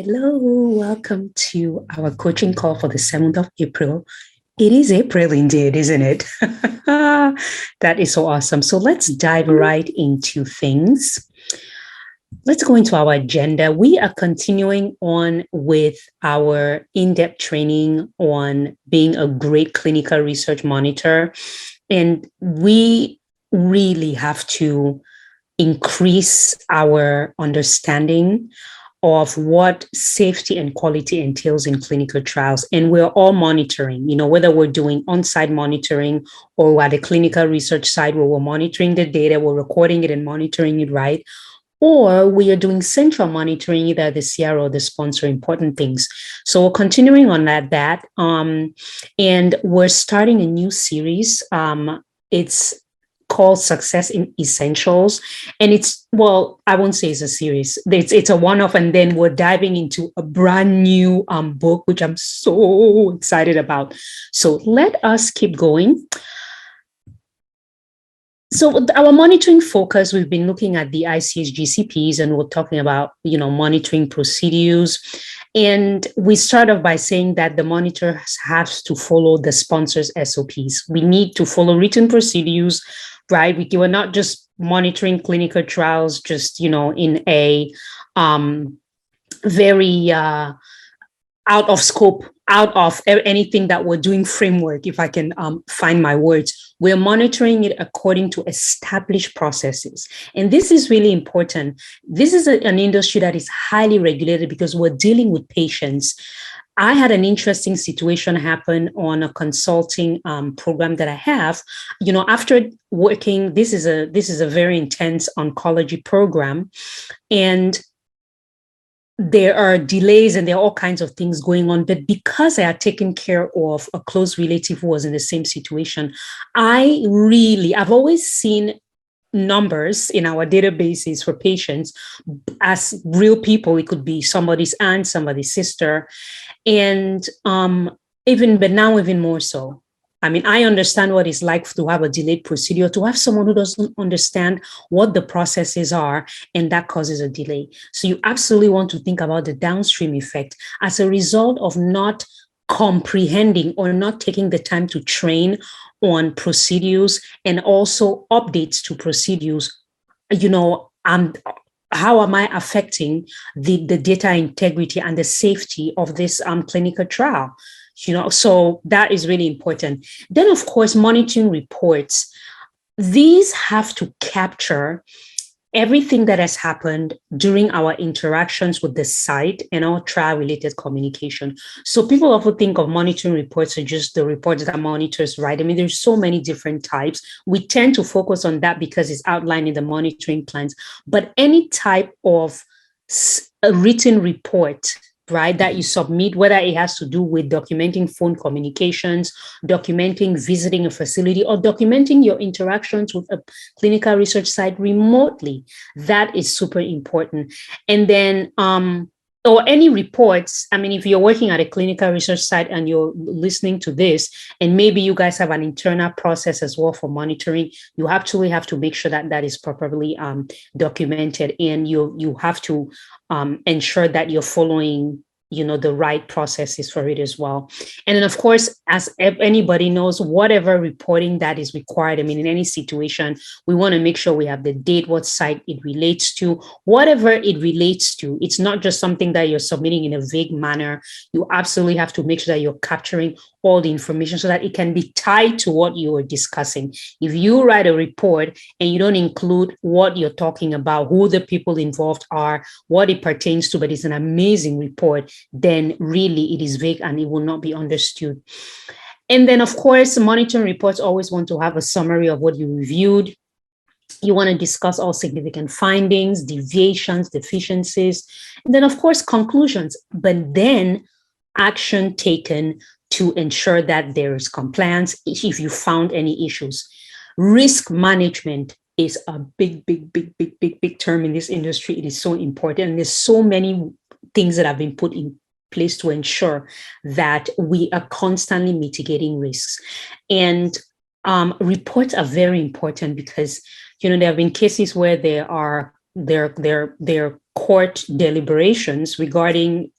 Hello, welcome to our coaching call for the 7th of April. It is April indeed, isn't it? That is so awesome. So let's dive right into things. Let's go into our agenda. We are continuing on with our in-depth training on being a great clinical research monitor. And we really have to increase our understanding of what safety and quality entails in clinical trials. And we're all monitoring, whether we're doing on-site monitoring or at a clinical research site where we're monitoring the data, we're recording it and monitoring it, right? Or we are doing central monitoring, either the CRO or the sponsor, important things. So we're continuing on that. And we're starting a new series. It's called Success in Essentials. And I won't say it's a series. It's a one-off, and then we're diving into a brand new book, which I'm so excited about. So let us keep going. So our monitoring focus, we've been looking at the ICH GCPs, and we're talking about, monitoring procedures. And we start off by saying that the monitor has to follow the sponsor's SOPs. We need to follow written procedures, right? We're not just monitoring clinical trials, just, in a very out of scope, out of anything that we're doing framework, if I can find my words. We're monitoring it according to established processes. And this is really important. This is an industry that is highly regulated because we're dealing with patients. I had an interesting situation happen on a consulting program that I have. After working, this is a very intense oncology program, and there are delays and there are all kinds of things going on. But because I had taken care of a close relative who was in the same situation, I've always seen numbers in our databases for patients as real people. It could be somebody's aunt, somebody's sister. And but now even more so. I mean, I understand what it's like to have a delayed procedure, to have someone who doesn't understand what the processes are, and that causes a delay. So you absolutely want to think about the downstream effect as a result of not comprehending or not taking the time to train on procedures and also updates to procedures. How am I affecting the data integrity and the safety of this clinical trial? So that is really important. Then, of course, monitoring reports. These have to capture everything that has happened during our interactions with the site and our trial-related communication. So people often think of monitoring reports as just the reports that monitors write. I mean, there's so many different types. We tend to focus on that because it's outlined in the monitoring plans. But any type of a written report, right, that you submit, whether it has to do with documenting phone communications, documenting visiting a facility, or documenting your interactions with a clinical research site remotely, that is super important. And then, or any reports. I mean, if you're working at a clinical research site and you're listening to this, and maybe you guys have an internal process as well for monitoring, you actually have to make sure that that is properly documented, and you have to ensure that you're following the right processes for it as well. And then, of course, as anybody knows, whatever reporting that is required, I mean, in any situation, we want to make sure we have the date, what site it relates to, whatever it relates to. It's not just something that you're submitting in a vague manner. You absolutely have to make sure that you're capturing all the information so that it can be tied to what you are discussing. If you write a report and you don't include what you're talking about, who the people involved are, what it pertains to, but it's an amazing report, then really it is vague and it will not be understood. And then, of course, monitoring reports always want to have a summary of what you reviewed. You want to discuss all significant findings, deviations, deficiencies, and then, of course, conclusions, but then action taken to ensure that there is compliance if you found any issues. Risk management is a big term in this industry. It is so important. And there's so many things that have been put in place to ensure that we are constantly mitigating risks. And reports are very important because, there have been cases where there are their court deliberations regarding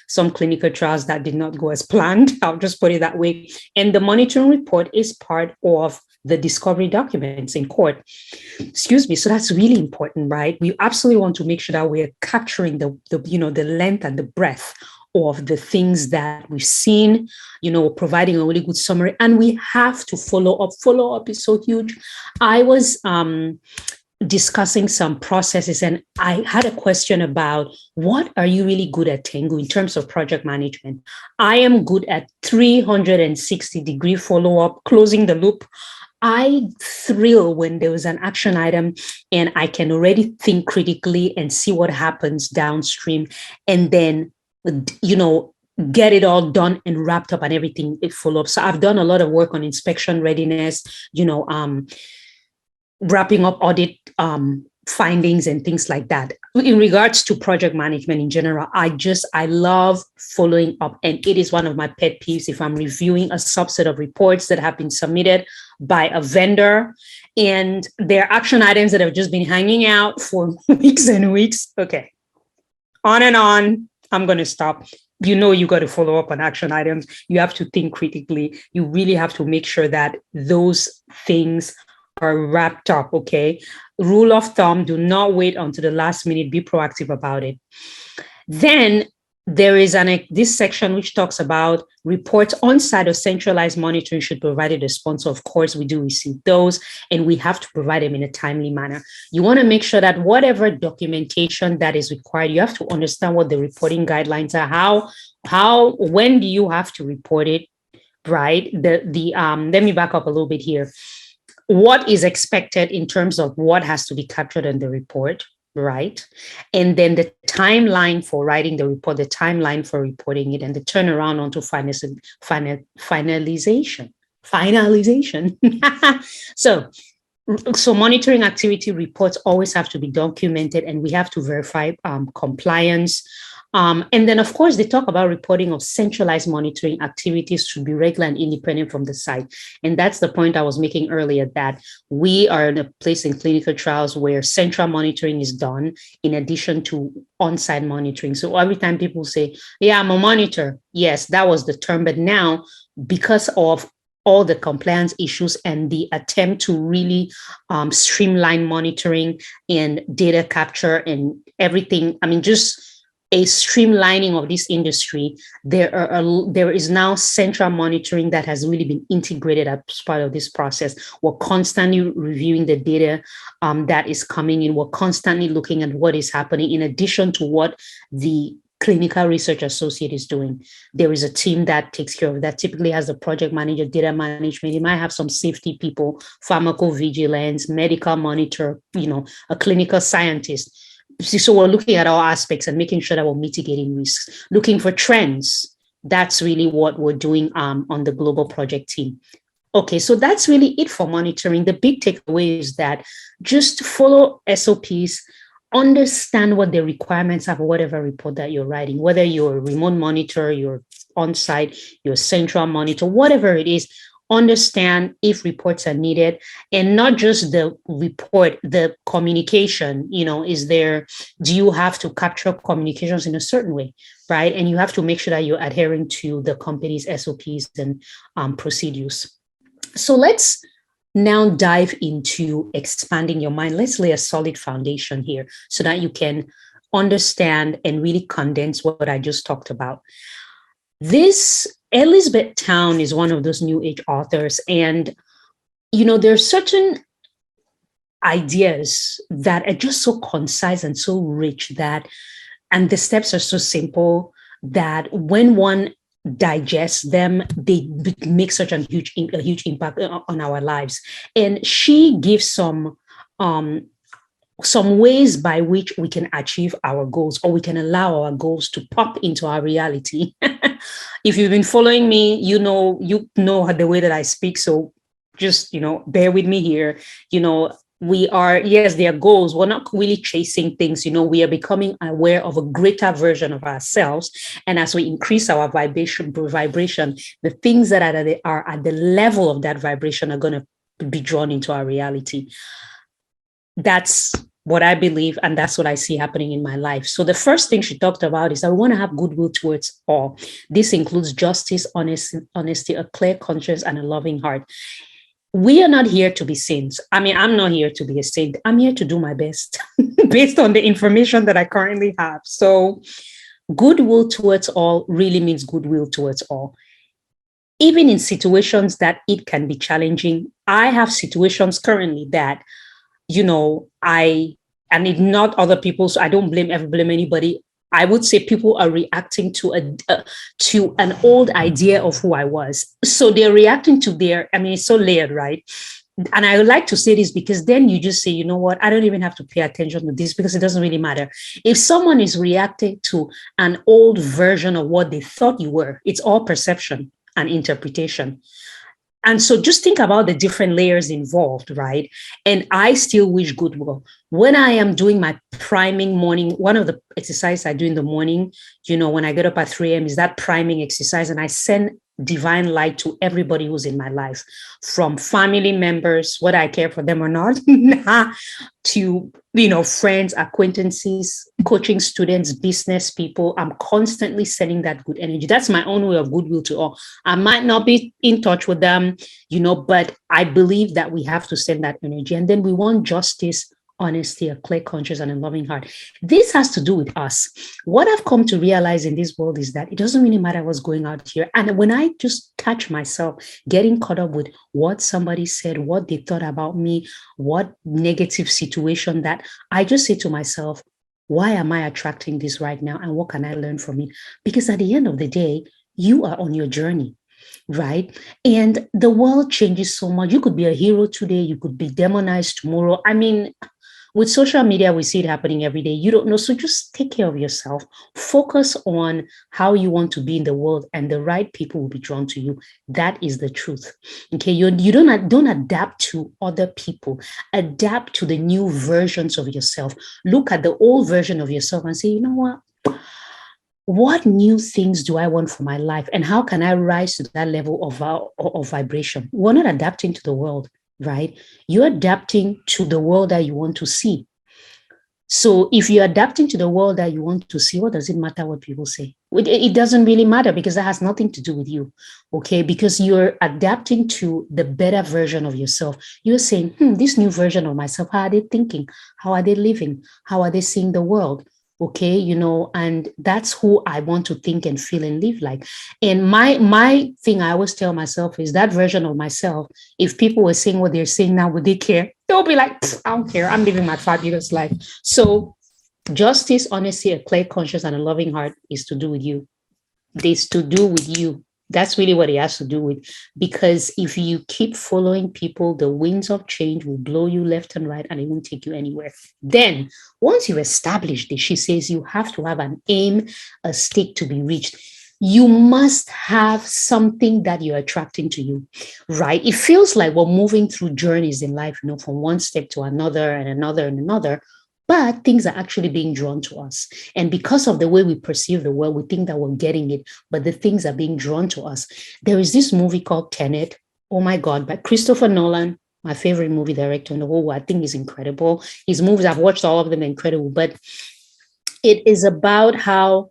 some clinical trials that did not go as planned. I'll just put it that way. And the monitoring report is part of the discovery documents in court. Excuse me. So that's really important, right? We absolutely want to make sure that we're capturing the length and the breadth of the things that we've seen, providing a really good summary. And we have to follow up. Follow up is so huge. I was discussing some processes, and I had a question about what are you really good at, Tengu, in terms of project management? I am good at 360-degree follow-up, closing the loop. I thrill when there was an action item and I can already think critically and see what happens downstream, and then, get it all done and wrapped up and everything it follow up. So I've done a lot of work on inspection readiness, wrapping up audit findings and things like that. In regards to project management in general, I love following up. And it is one of my pet peeves if I'm reviewing a subset of reports that have been submitted by a vendor and there are action items that have just been hanging out for weeks and weeks. Okay, on and on. I'm going to stop. You got to follow up on action items. You have to think critically. You really have to make sure that those things are wrapped up, okay? Rule of thumb, do not wait until the last minute. Be proactive about it. Then there is this section which talks about reports on-site or centralized monitoring should provide the sponsor. Of course, we do receive those, and we have to provide them in a timely manner. You want to make sure that whatever documentation that is required, you have to understand what the reporting guidelines are. When do you have to report it, right? Let me back up a little bit here. What is expected in terms of what has to be captured in the report, right? And then the timeline for writing the report, the timeline for reporting it, and the turnaround onto finalization. So monitoring activity reports always have to be documented, and we have to verify compliance. And then, of course, they talk about reporting of centralized monitoring activities should be regular and independent from the site. And that's the point I was making earlier, that we are in a place in clinical trials where central monitoring is done in addition to on-site monitoring. So every time people say, yeah, I'm a monitor. Yes, that was the term. But now, because of all the compliance issues and the attempt to really streamline monitoring and data capture and everything, just a streamlining of this industry, there is now central monitoring that has really been integrated as part of this process. We're constantly reviewing the data that is coming in. We're constantly looking at what is happening in addition to what the clinical research associate is doing. There is a team that takes care of that, typically has a project manager, data management. You might have some safety people, pharmacovigilance, medical monitor, a clinical scientist. So we're looking at all aspects and making sure that we're mitigating risks, looking for trends. That's really what we're doing on the global project team. Okay, so that's really it for monitoring. The big takeaway is that just follow SOPs, understand what the requirements are for whatever report that you're writing, whether you're a remote monitor, you're on-site, you're central monitor, whatever it is. Understand if reports are needed, and not just the report, the communication, do you have to capture communications in a certain way, right? And you have to make sure that you're adhering to the company's SOPs and procedures. So let's now dive into expanding your mind. Let's lay a solid foundation here so that you can understand and really condense what I just talked about. This Elizabeth Town is one of those new age authors, and there's certain ideas that are just so concise and so rich and the steps are so simple that when one digests them, they make such a huge impact on our lives. And she gives some ways by which we can achieve our goals, or we can allow our goals to pop into our reality. If you've been following me, you know the way that I speak. So just, bear with me here. We are, yes, there are goals. We're not really chasing things. We are becoming aware of a greater version of ourselves. And as we increase our vibration, the things that are at the level of that vibration are going to be drawn into our reality. That's what I believe, and that's what I see happening in my life. So the first thing she talked about is I want to have goodwill towards all. This includes justice, honesty, a clear conscience, and a loving heart. We are not here to be saints. I mean, I'm not here to be a saint. I'm here to do my best based on the information that I currently have. So goodwill towards all really means goodwill towards all. Even in situations that it can be challenging, I have situations currently that, and it's not other people, so I don't ever blame anybody. I would say people are reacting to an old idea of who I was. So they're reacting to it's so layered, right? And I would like to say this because then you just say, you know what, I don't even have to pay attention to this because it doesn't really matter. If someone is reacting to an old version of what they thought you were, it's all perception and interpretation. And so just think about the different layers involved, right? And I still wish goodwill. When I am doing my priming morning, one of the exercises I do in the morning, when I get up at 3 a.m. is that priming exercise. And I send divine light to everybody who's in my life, from family members, whether I care for them or not, to, friends, acquaintances, coaching students, business people. I'm constantly sending that good energy. That's my own way of goodwill to all. I might not be in touch with them, but I believe that we have to send that energy. And then we want justice, honesty, a clear conscience, and a loving heart. This has to do with us. What I've come to realize in this world is that it doesn't really matter what's going on here. And when I just catch myself getting caught up with what somebody said, what they thought about me, what negative situation, that I just say to myself, why am I attracting this right now? And what can I learn from it? Because at the end of the day, you are on your journey. Right. And the world changes so much. You could be a hero today. You could be demonized tomorrow. I mean, with social media, we see it happening every day. You don't know. So just take care of yourself. Focus on how you want to be in the world, and the right people will be drawn to you. That is the truth. Okay. You don't adapt to other people. Adapt to the new versions of yourself. Look at the old version of yourself and say, you know what new things do I want for my life? And how can I rise to that level of vibration? We're not adapting to the world, right? You're adapting to the world that you want to see. So if you're adapting to the world that you want to see, what does it matter what people say? It doesn't really matter, because that has nothing to do with you, okay? Because you're adapting to the better version of yourself. You're saying, this new version of myself, how are they thinking? How are they living? How are they seeing the world? Okay, and that's who I want to think and feel and live like. And my thing I always tell myself is that version of myself, if people were saying what they're saying now, would they care? They'll be like, I don't care. I'm living my fabulous life. So justice, honesty, a clear conscience, and a loving heart is to do with you. It's to do with you. That's really what it has to do with, because if you keep following people, the winds of change will blow you left and right, and it won't take you anywhere. Then once you've established this, she says you have to have an aim, a stake to be reached. You must have something that you're attracting to you, right? It feels like we're moving through journeys in life, from one step to another and another and another. But things are actually being drawn to us. And because of the way we perceive the world, we think that we're getting it, but the things are being drawn to us. There is this movie called Tenet. Oh my God, by Christopher Nolan, my favorite movie director in the whole world. I think is incredible. His movies, I've watched all of them, incredible. But it is about how,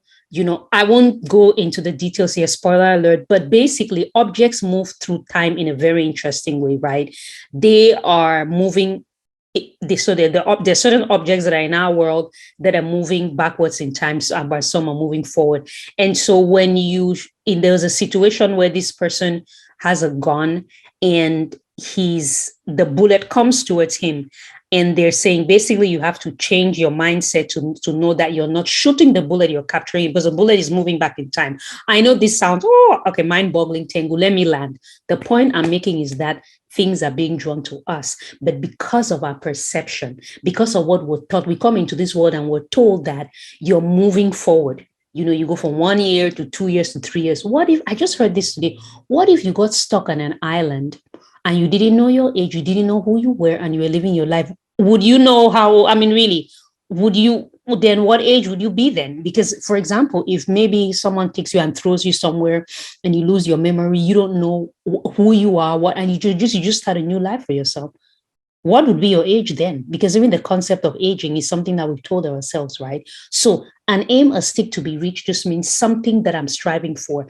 I won't go into the details here, spoiler alert, but basically objects move through time in a very interesting way, right? They are moving. There's certain objects that are in our world that are moving backwards in time, but some are moving forward. And so when there's a situation where this person has a gun and the bullet comes towards him, and they're saying basically you have to change your mindset to know that you're not shooting the bullet, you're capturing, because the bullet is moving back in time. I know this sounds mind-boggling, Tengu. Let me land. The point I'm making is that things are being drawn to us, but because of our perception, because of what we're taught, we come into this world and we're told that you're moving forward. You go from 1 year to 2 years to 3 years. What if, I just heard this today, what if you got stuck on an island and you didn't know your age, you didn't know who you were, and you were living your life? Would you know how, really, then what age would you be then? Because, for example, if maybe someone takes you and throws you somewhere and you lose your memory, you don't know who you are, and you just start a new life for yourself. what would be your age then? Because even the concept of aging is something that we've told ourselves, right? So an aim, a stick to be reached just means something that I'm striving for.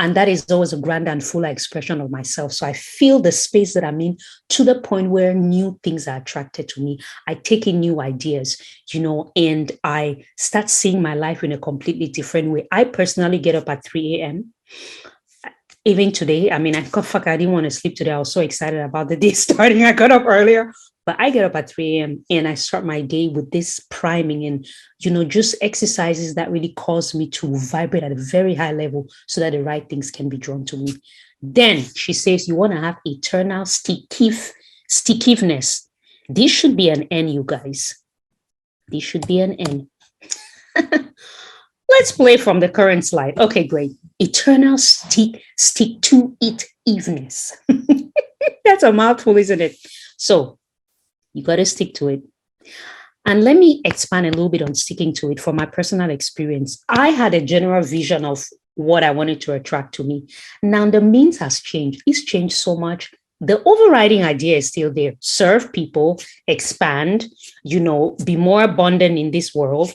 And that is always a grand and fuller expression of myself. So I feel the space that I'm in to the point where new things are attracted to me. I take in new ideas, and I start seeing my life in a completely different way. I personally get up at 3 a.m. Even today, I mean, I didn't want to sleep today. I was so excited about the day starting. I got up earlier, but I get up at 3 a.m. and I start my day with this priming and, just exercises that really cause me to vibrate at a very high level so that the right things can be drawn to me. Then she says, you want to have eternal stickiveness. This should be an N, you guys. This should be an N. Let's play from the current slide. Okay, great. Eternal stick to it evenness. That's a mouthful, isn't it? So you got to stick to it. And let me expand a little bit on sticking to it from my personal experience. I had a general vision of what I wanted to attract to me. Now the means has changed. It's changed so much. The overriding idea is still there. Serve people, expand, be more abundant in this world.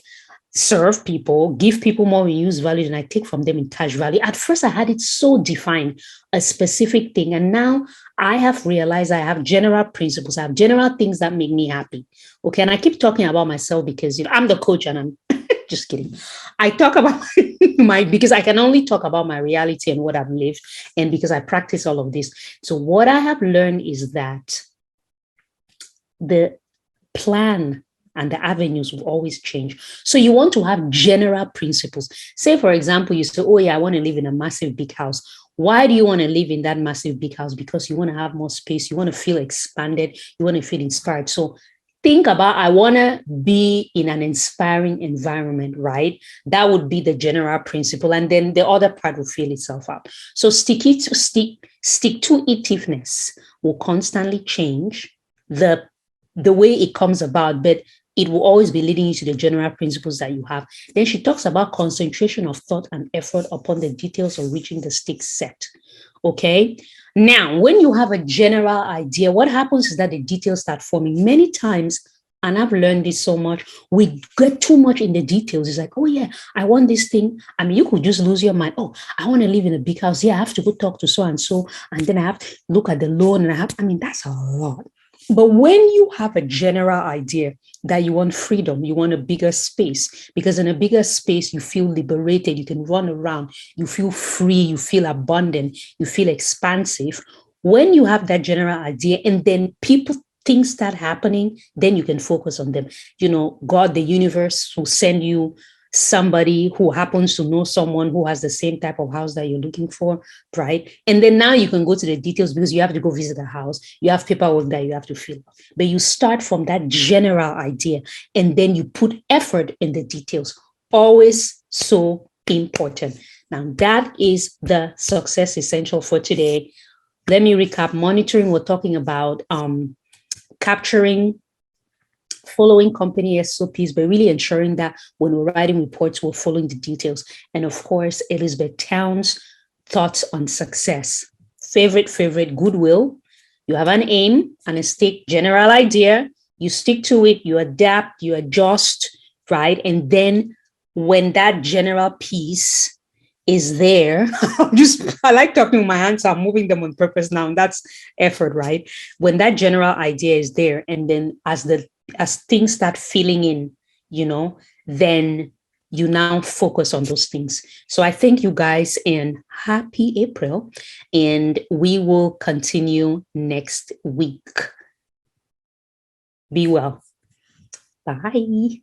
Serve people, give people more reuse value than I take from them in cash value. At first, I had it so defined, a specific thing. And now I have realized I have general principles. I have general things that make me happy. Okay. And I keep talking about myself because I'm the coach and I'm just kidding. I talk about because I can only talk about my reality and what I've lived. And because I practice all of this. So what I have learned is that the plan and the avenues will always change. So you want to have general principles. Say, for example, you say, oh yeah, I want to live in a massive big house. Why do you want to live in that massive big house? Because you want to have more space. You want to feel expanded. You want to feel inspired. So think about, I want to be in an inspiring environment, right? That would be the general principle. And then the other part will fill itself out. So stick to itiveness will constantly change the way it comes about, but it will always be leading you to the general principles that you have. Then she talks about concentration of thought and effort upon the details of reaching the stick set. Okay. Now, when you have a general idea, what happens is that the details start forming. Many times, and I've learned this so much, we get too much in the details. It's like, oh yeah, I want this thing. I mean, you could just lose your mind. Oh, I want to live in a big house. Yeah, I have to go talk to so-and-so. And then I have to look at the loan and that's a lot. But when you have a general idea that you want freedom, you want a bigger space, because in a bigger space, you feel liberated, you can run around, you feel free, you feel abundant, you feel expansive. When you have that general idea and then things start happening, then you can focus on them. God, the universe will send you somebody who happens to know someone who has the same type of house that you're looking for, right? And then now you can go to the details because you have to go visit the house. You have paperwork that you have to fill. But you start from that general idea and then you put effort in the details. Always so important. Now, that is the success essential for today. Let me recap. Monitoring, we're talking about capturing, following company SOPs, but really ensuring that when we're writing reports, we're following the details. And of course, Elizabeth Town's thoughts on success. Favorite, goodwill. You have an aim and a stick, general idea. You stick to it, you adapt, you adjust, right? And then when that general piece is there, I like talking with my hands, so I'm moving them on purpose now. And that's effort, right? When that general idea is there, and then as things start filling in, then you now focus on those things. So I thank you guys and happy April. And we will continue next week. Be well. Bye.